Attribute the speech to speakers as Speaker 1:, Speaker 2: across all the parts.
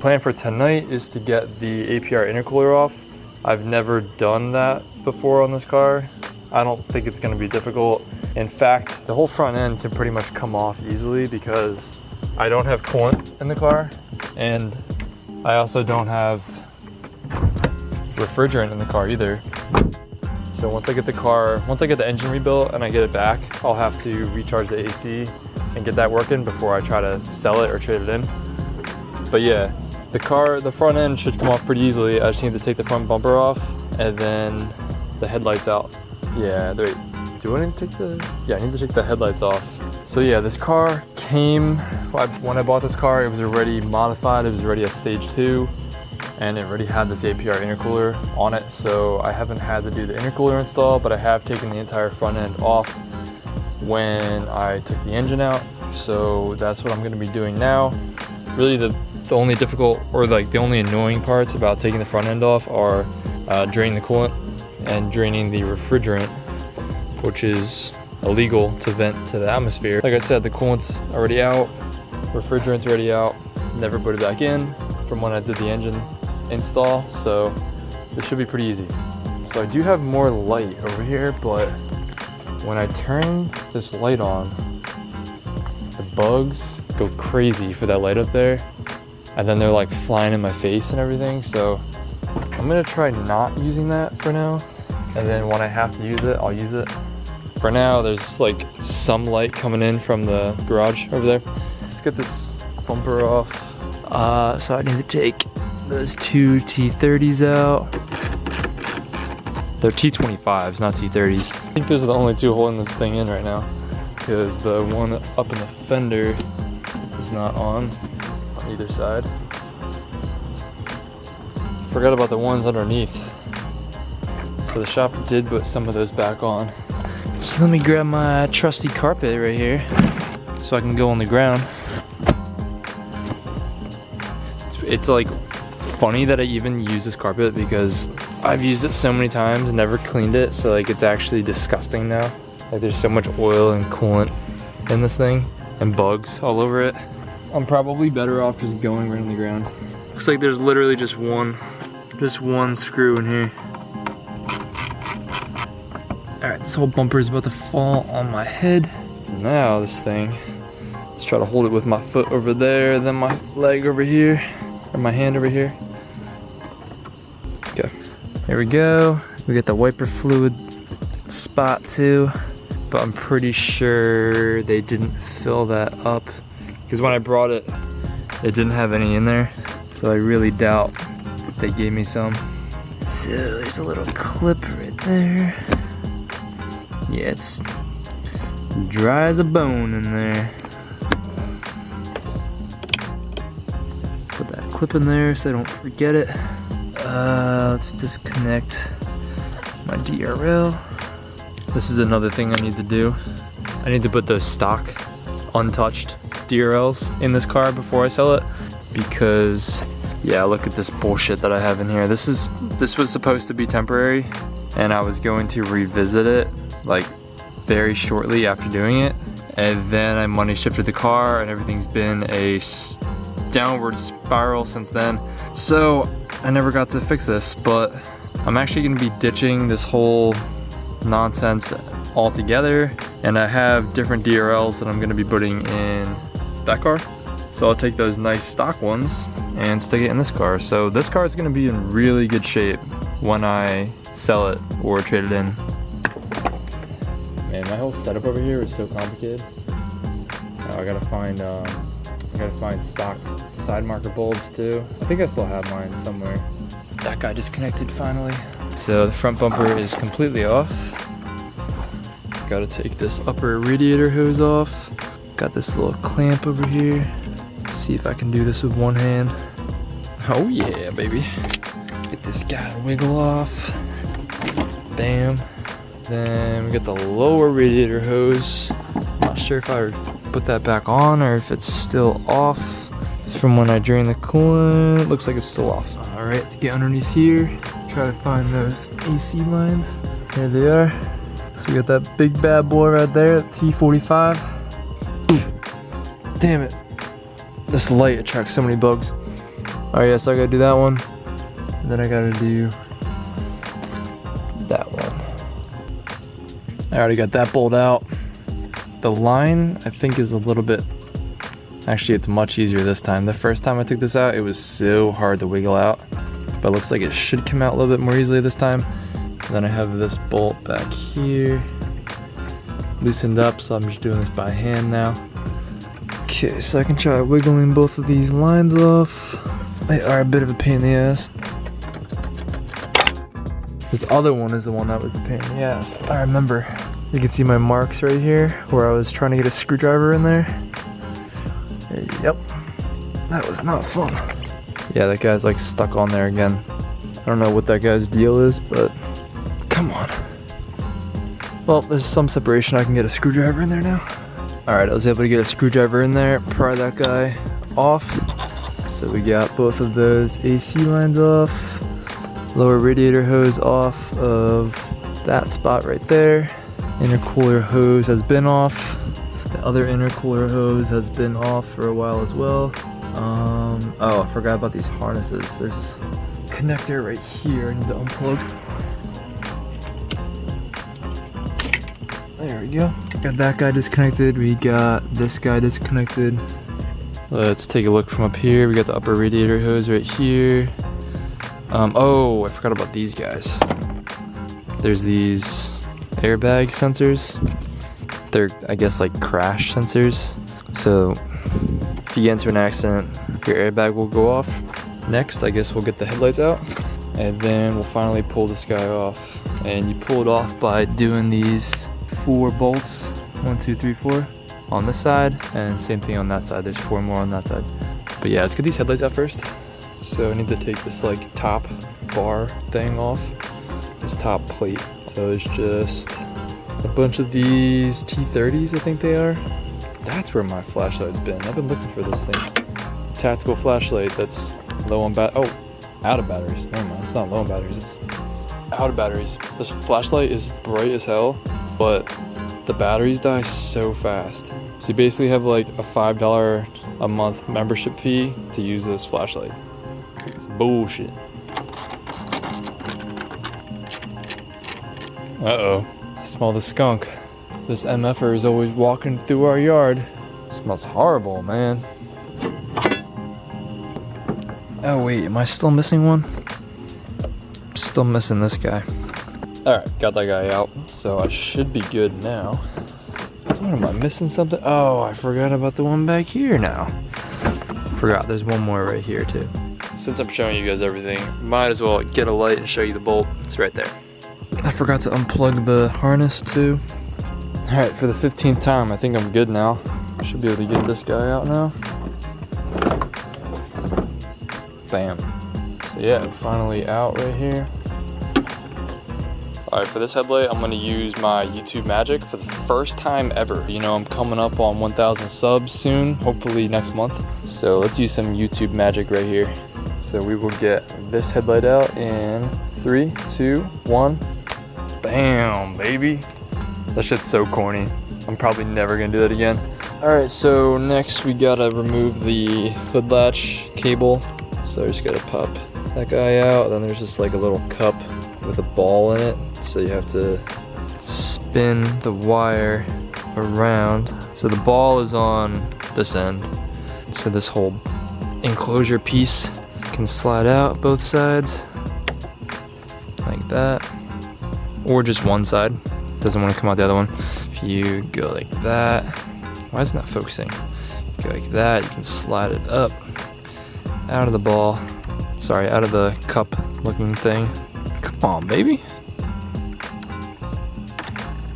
Speaker 1: Plan for tonight is to get the APR intercooler off. I've never done that before on this car. I don't think it's going to be difficult. In fact, the whole front end can pretty much come off easily because I don't have coolant in the car, and I also don't have refrigerant in the car either. So once I get the engine rebuilt and I get it back, I'll have to recharge the AC and get that working before I try to sell it or trade it in. But yeah, the front end should come off pretty easily. I just need to take the front bumper off and then the headlights out. Yeah, wait, do I need to take I need to take the headlights off. So yeah, this car came, when I bought this car, it was already modified. It was already a stage 2 and it already had this APR intercooler on it. So I haven't had to do the intercooler install, but I have taken the entire front end off when I took the engine out. So that's what I'm gonna be doing now. Really the only difficult, or like the only annoying parts about taking the front end off are draining the coolant and draining the refrigerant, which is illegal to vent to the atmosphere. Like I said, the coolant's already out, refrigerant's already out, never put it back in from when I did the engine install, so this should be pretty easy. So I do have more light over here, but when I turn this light on, the bugs go crazy for that light up there, and then they're like flying in my face and everything. So I'm gonna try not using that for now, and then when I have to use it, I'll use it. For now, there's like some light coming in from the garage over there. Let's get this bumper off. So I need to take those two T30s out. They're T25s, not T30s. I think those are the only two holding this thing in right now, because the one up in the fender is not on either side. Forgot about the ones underneath. So the shop did put some of those back on. So let me grab my trusty carpet right here so I can go on the ground. It's like funny that I even use this carpet because I've used it so many times and never cleaned it, so like it's actually disgusting now. Like there's so much oil and coolant in this thing and bugs all over it. I'm probably better off just going right on the ground. Looks like there's literally just one screw in here. Alright, this whole bumper is about to fall on my head. So now this thing, let's try to hold it with my foot over there, then my leg over here, or my hand over here. Okay, there we go. We got the wiper fluid spot too, but I'm pretty sure they didn't fill that up because when I brought it, it didn't have any in there. So I really doubt they gave me some. So there's a little clip right there. Yeah, it's dry as a bone in there. Put that clip in there so I don't forget it. Let's disconnect my DRL. This is another thing I need to do. I need to put those stock untouched DRLs in this car before I sell it, because yeah, look at this bullshit that I have in here. This was supposed to be temporary, and I was going to revisit it like very shortly after doing it, and then I money shifted the car and everything's been a downward spiral since then. So I never got to fix this, but I'm actually going to be ditching this whole nonsense altogether, and I have different DRLs that I'm going to be putting in that car. So I'll take those nice stock ones and stick it in this car. So this car is going to be in really good shape when I sell it or trade it in. Man, my whole setup over here is so complicated. I gotta find stock side marker bulbs too. I think I still have mine somewhere. That guy disconnected finally. So the front bumper is completely off. Gotta take this upper radiator hose off. Got this little clamp over here. See if I can do this with one hand. Oh yeah, baby. Get this guy to wiggle off. Bam. Then we got the lower radiator hose. Not sure if I put that back on or if it's still off from when I drained the coolant. Looks like it's still off. All right, let's get underneath here. Try to find those AC lines. There they are. So we got that big bad boy right there, T45. Ooh. Damn it. This light attracts so many bugs. All right, yeah, so I gotta do that one. And then I gotta do that one. I already got that bolt out. The line, I think, is a little bit, actually it's much easier this time. The first time I took this out, it was so hard to wiggle out, but it looks like it should come out a little bit more easily this time. And then I have this bolt back here, loosened up, so I'm just doing this by hand now. Okay, so I can try wiggling both of these lines off. They are a bit of a pain in the ass. This other one is the one that was the pain in the ass. I remember. You can see my marks right here where I was trying to get a screwdriver in there. Yep. That was not fun. Yeah, that guy's like stuck on there again. I don't know what that guy's deal is, but come on. Well, there's some separation. I can get a screwdriver in there now. Alright, I was able to get a screwdriver in there, pry that guy off. So we got both of those AC lines off. Lower radiator hose off of that spot right there. Intercooler hose has been off. The other intercooler hose has been off for a while as well. Oh, I forgot about these harnesses. There's this connector right here I need to unplug. There we go. Got that guy disconnected. We got this guy disconnected. Let's take a look from up here. We got the upper radiator hose right here. Oh, I forgot about these guys. There's these airbag sensors. They're, I guess, like crash sensors. So if you get into an accident, your airbag will go off. Next, I guess we'll get the headlights out, and then we'll finally pull this guy off. And you pull it off by doing these 4 bolts, 1, 2, 3, 4 on this side, and same thing on that side. There's 4 more on that side. But yeah, let's get these headlights out first. So I need to take this like top bar thing off, this top plate. So there's just a bunch of these T30s, I think they are. That's where my flashlight's been. I've been looking for this thing. Tactical flashlight that's low on out of batteries. Never mind, it's not low on batteries, it's out of batteries. This flashlight is bright as hell, but the batteries die so fast. So you basically have like a $5 a month membership fee to use this flashlight. It's bullshit. Uh-oh. I smell the skunk. This MFer is always walking through our yard. It smells horrible, man. Oh wait, am I still missing one? I'm still missing this guy. Alright, got that guy out, so I should be good now. What am I missing something? Oh, I forgot about the one back here now. Forgot there's one more right here too. Since I'm showing you guys everything, might as well get a light and show you the bolt. It's right there. I forgot to unplug the harness too. Alright, for the 15th time, I think I'm good now. Should be able to get this guy out now. Bam. So yeah, finally out right here. Alright, for this headlight, I'm going to use my YouTube magic for the first time ever. You know, I'm coming up on 1,000 subs soon, hopefully next month. So let's use some YouTube magic right here. So we will get this headlight out in 3, 2, 1. Bam, baby. That shit's so corny. I'm probably never going to do that again. Alright, so next we got to remove the hood latch cable. So I just got to pop that guy out. Then there's just like a little cup with a ball in it. So you have to spin the wire around. So the ball is on this end. So this whole enclosure piece can slide out both sides like that, or just one side. Doesn't want to come out the other one. If you go like that, why isn't that focusing? Go like that, you can slide it up out of the ball. Sorry, out of the cup looking thing. Come on, baby.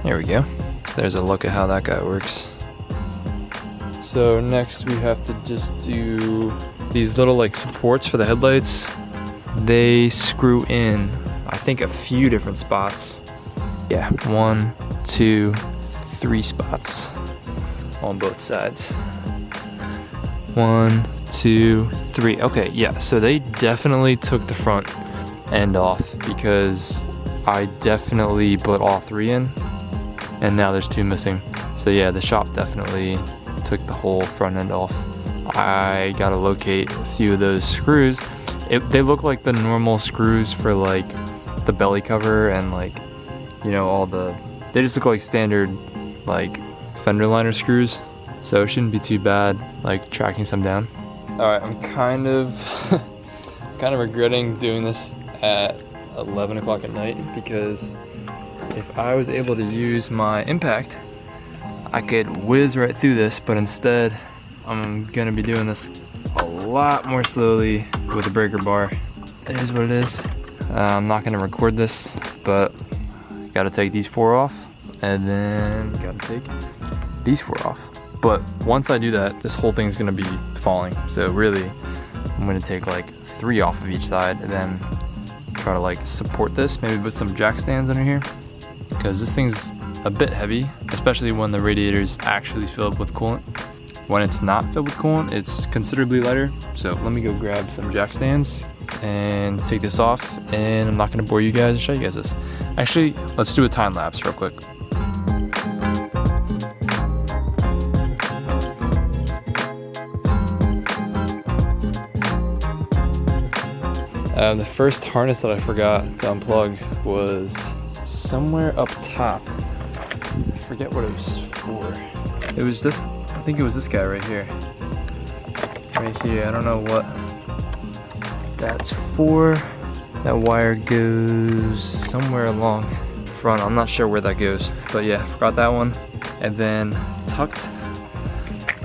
Speaker 1: There we go. So there's a look at how that guy works. So next we have to just do these little like supports for the headlights. They screw in, I think, a few different spots. Yeah, 1, 2, 3 spots on both sides. 1, 2, 3. Okay, yeah, so they definitely took the front end off because I definitely put all 3 in. And now there's 2 missing. So yeah, the shop definitely took the whole front end off. I gotta locate a few of those screws. They look like the normal screws for like the belly cover and like, you know, they just look like standard like fender liner screws. So it shouldn't be too bad like tracking some down. All right, I'm kind of regretting doing this at 11 o'clock at night, because if I was able to use my impact, I could whiz right through this, but instead I'm gonna be doing this a lot more slowly with a breaker bar. It is what it is. I'm not gonna record this, but gotta take these 4 off, and then gotta take these 4 off. But once I do that, this whole thing's gonna be falling. So really, I'm gonna take like 3 off of each side, and then try to like support this, maybe put some jack stands under here, because this thing's a bit heavy, especially when the radiator's actually filled with coolant. When it's not filled with coolant, it's considerably lighter. So let me go grab some jack stands and take this off, and I'm not gonna bore you guys and show you guys this. Actually, let's do a time lapse real quick. The first harness that I forgot to unplug was somewhere up top. I forget what it was for. It was this, I think it was this guy right here. Right here, I don't know what that's for. That wire goes somewhere along front. I'm not sure where that goes, but yeah, forgot that one. And then tucked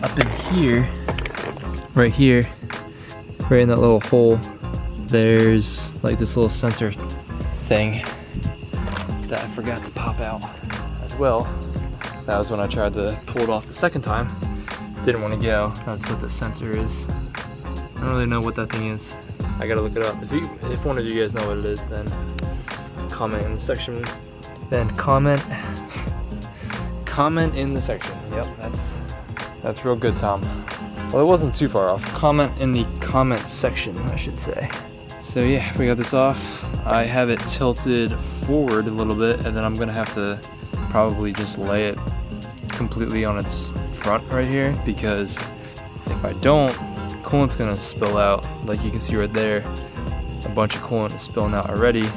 Speaker 1: up in here, right here, right in that little hole, there's like this little sensor thing that I forgot to pop out as well. That was when I tried to pull it off the second time. Didn't want to go. That's what the sensor is. I don't really know what that thing is. I gotta look it up. If one of you guys know what it is, then comment in the section. Comment in the section. Yep, that's real good, Tom. Well, it wasn't too far off. Comment in the comment section, I should say. So yeah, we got this off. I have it tilted forward a little bit, and then I'm gonna have to probably just lay it completely on its front right here, because if I don't, coolant's gonna spill out. Like you can see right there, a bunch of coolant is spilling out already.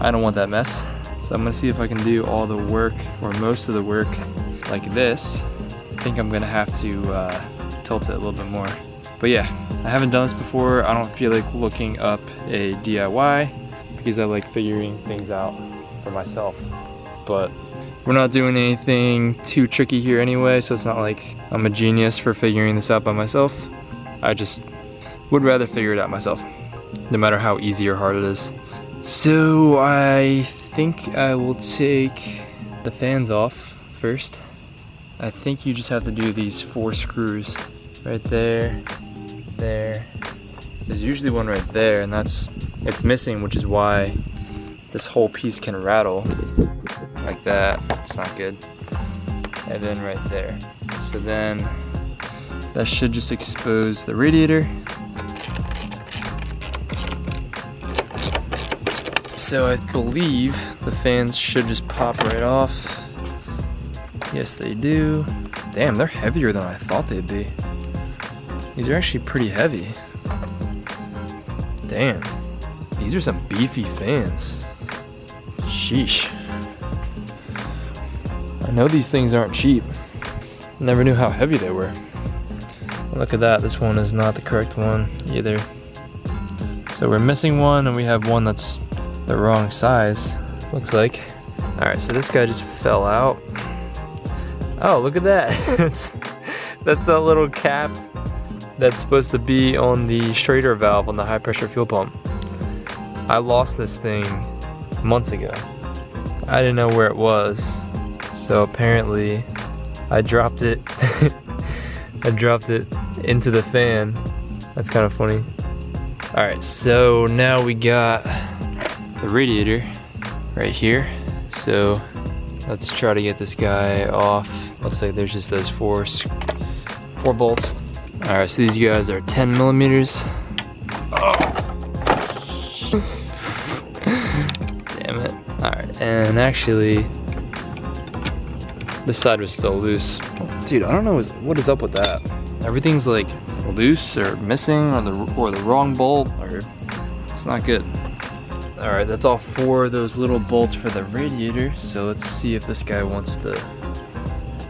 Speaker 1: I don't want that mess. So I'm gonna see if I can do all the work, or most of the work, like this. I think I'm gonna have to tilt it a little bit more. But yeah, I haven't done this before. I don't feel like looking up a DIY, because I like figuring things out for myself. But we're not doing anything too tricky here anyway, so it's not like I'm a genius for figuring this out by myself. I just would rather figure it out myself, no matter how easy or hard it is. So I think I will take the fans off first. I think you just have to do these 4 screws right there, there. There's usually one right there, and it's missing, which is why this whole piece can rattle like that. It's not good. And then right there. So then that should just expose the radiator. So I believe the fans should just pop right off. Yes, they do. Damn, they're heavier than I thought they'd be. These are actually pretty heavy. Damn, these are some beefy fans. Sheesh. I know these things aren't cheap. Never knew how heavy they were. Look at that, this one is not the correct one either. So we're missing one, and we have one that's the wrong size, looks like. All right, so this guy just fell out. Oh, look at that. That's that little cap that's supposed to be on the Schrader valve on the high pressure fuel pump. I lost this thing months ago. I didn't know where it was. So apparently I dropped it. I dropped it into the fan. That's kind of funny. All right, so now we got the radiator right here. So let's try to get this guy off. Looks like there's just those four bolts. All right, so these guys are 10 millimeters. Oh. Damn it. All right, and actually, this side was still loose. Dude, I don't know what is up with that. everything's like loose or missing, or the wrong bolt, or it's not good. All right, that's all 4 of those little bolts for the radiator. So let's see if this guy wants to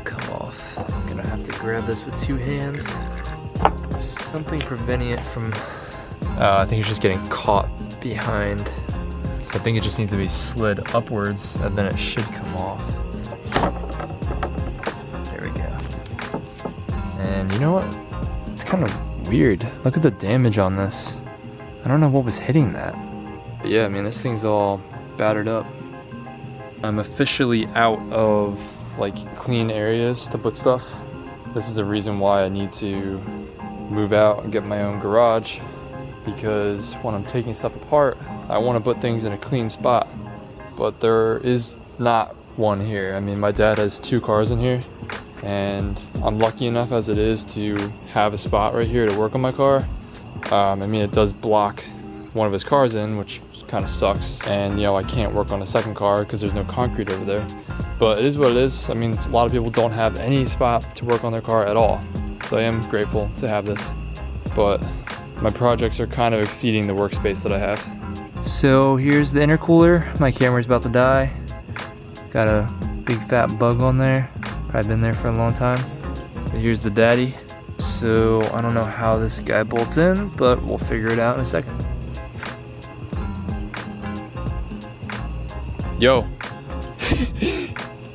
Speaker 1: come off. I'm gonna have to grab this with 2 hands. There's something preventing it from, I think it's just getting caught behind. So I think it just needs to be slid upwards and then it should come off. There we go. And you know what? It's kind of weird. Look at the damage on this. I don't know what was hitting that. But yeah, I mean, this thing's all battered up. I'm officially out of like clean areas to put stuff. This is the reason why I need to move out and get my own garage, because when I'm taking stuff apart, I want to put things in a clean spot. But there is not one here. I mean, my dad has 2 cars in here, and I'm lucky enough as it is to have a spot right here to work on my car. I mean, it does block one of his cars in, which kind of sucks. And you know, I can't work on a second car because there's no concrete over there. But it is what it is. I mean, a lot of people don't have any spot to work on their car at all. So I am grateful to have this. But my projects are kind of exceeding the workspace that I have. So here's the intercooler. My camera's about to die. Got a big fat bug on there. Probably been there for a long time. But here's the daddy. So I don't know how this guy bolts in, but we'll figure it out in a second. Yo.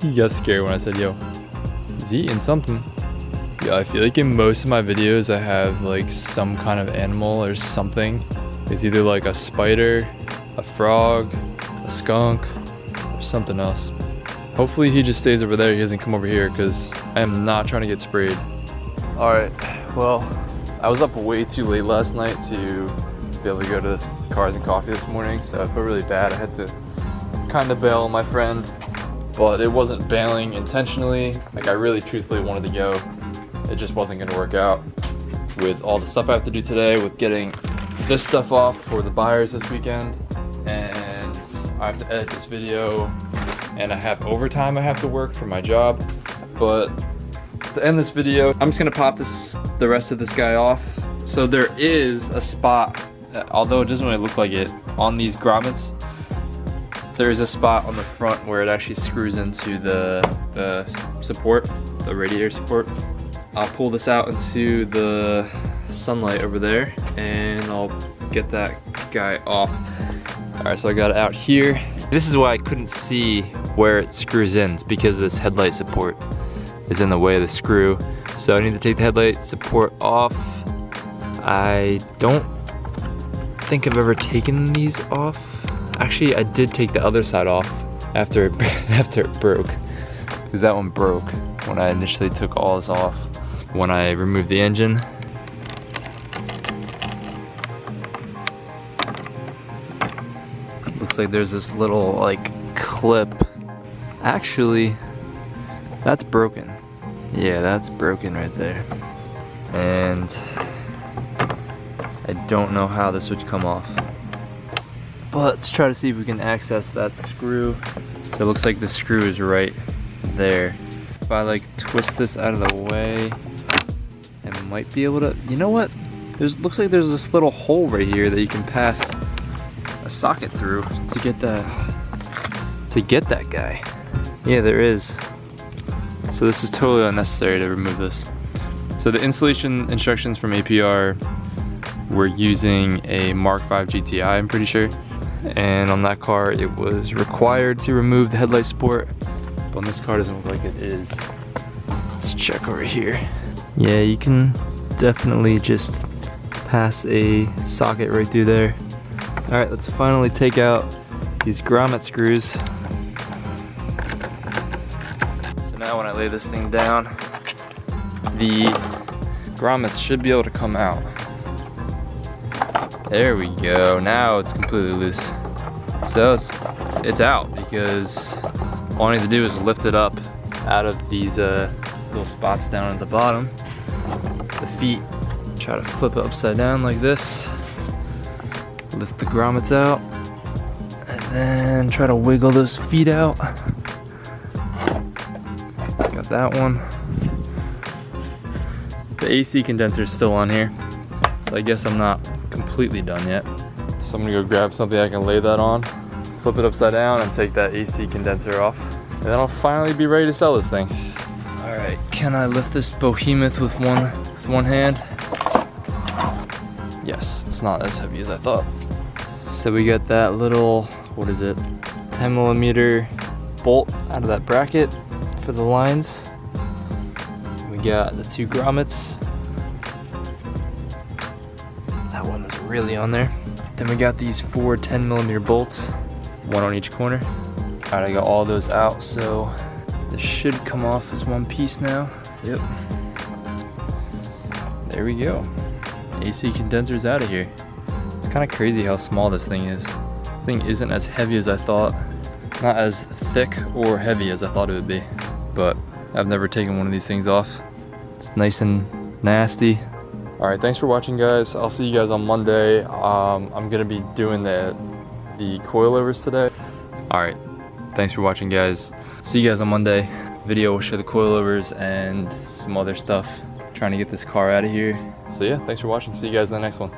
Speaker 1: He got scared when I said yo. He's eating something. Yeah, I feel like in most of my videos I have like some kind of animal or something. It's either like a spider, a frog, a skunk, or something else. Hopefully he just stays over there, he doesn't come over here, because I am not trying to get sprayed. Alright, well, I was up way too late last night to be able to go to this Cars and Coffee this morning, so I feel really bad. I had to kind of bail on my friend, but it wasn't bailing intentionally. Like, I really truthfully wanted to go. It just wasn't going to work out with all the stuff I have to do today, with getting this stuff off for the buyers this weekend, and I have to edit this video, and I have overtime I have to work for my job. But to end this video, I'm just gonna pop the rest of this guy off. So there is a spot, although it doesn't really look like it, on these grommets. There is a spot on the front where it actually screws into the support, the radiator support. I'll pull this out into the sunlight over there and I'll get that guy off. Alright, so I got it out here. This is why I couldn't see where it screws in. It's because this headlight support is in the way of the screw. So I need to take the headlight support off. I don't think I've ever taken these off. Actually, I did take the other side off after it broke, because that one broke when I initially took all this off. When I removed the engine, looks like there's this little like clip. Actually, that's broken. Yeah, that's broken right there. And I don't know how this would come off. But let's try to see if we can access that screw. So it looks like the screw is right there. If I like twist this out of the way, I might be able to, you know what? Looks like there's this little hole right here that you can pass a socket through to get that guy. Yeah, there is. So this is totally unnecessary to remove this. So the installation instructions from APR, we're using a Mark V GTI, I'm pretty sure. And on that car, it was required to remove the headlight support. But on this car, it doesn't look like it is. Let's check over here. Yeah, you can definitely just pass a socket right through there. All right, let's finally take out these grommet screws. So now when I lay this thing down, the grommets should be able to come out. There we go, now it's completely loose. So it's out, because all I need to do is lift it up out of these little spots down at the bottom. The feet, try to flip it upside down like this. Lift the grommets out, and then try to wiggle those feet out. Got that one. The AC condenser is still on here, so I guess I'm not completely done yet. So I'm gonna go grab something I can lay that on, flip it upside down, and take that AC condenser off. And then I'll finally be ready to sell this thing. All right, can I lift this behemoth with one hand? Yes, it's not as heavy as I thought. So we got that little, what is it, 10mm bolt out of that bracket for the lines. We got the 2 grommets. That one was really on there. Then we got these 4 10mm bolts, 1 on each corner. All right, I got all those out, so this should come off as one piece now. Yep. There we go. AC condenser's out of here. It's kind of crazy how small this thing is. This thing isn't as heavy as I thought. Not as thick or heavy as I thought it would be. But I've never taken one of these things off. It's nice and nasty. All right, thanks for watching, guys. I'll see you guys on Monday. I'm gonna be doing the coilovers today. All right, thanks for watching, guys. See you guys on Monday. Video will show the coilovers and some other stuff. Trying to get this car out of here. So yeah, thanks for watching. See you guys in the next one.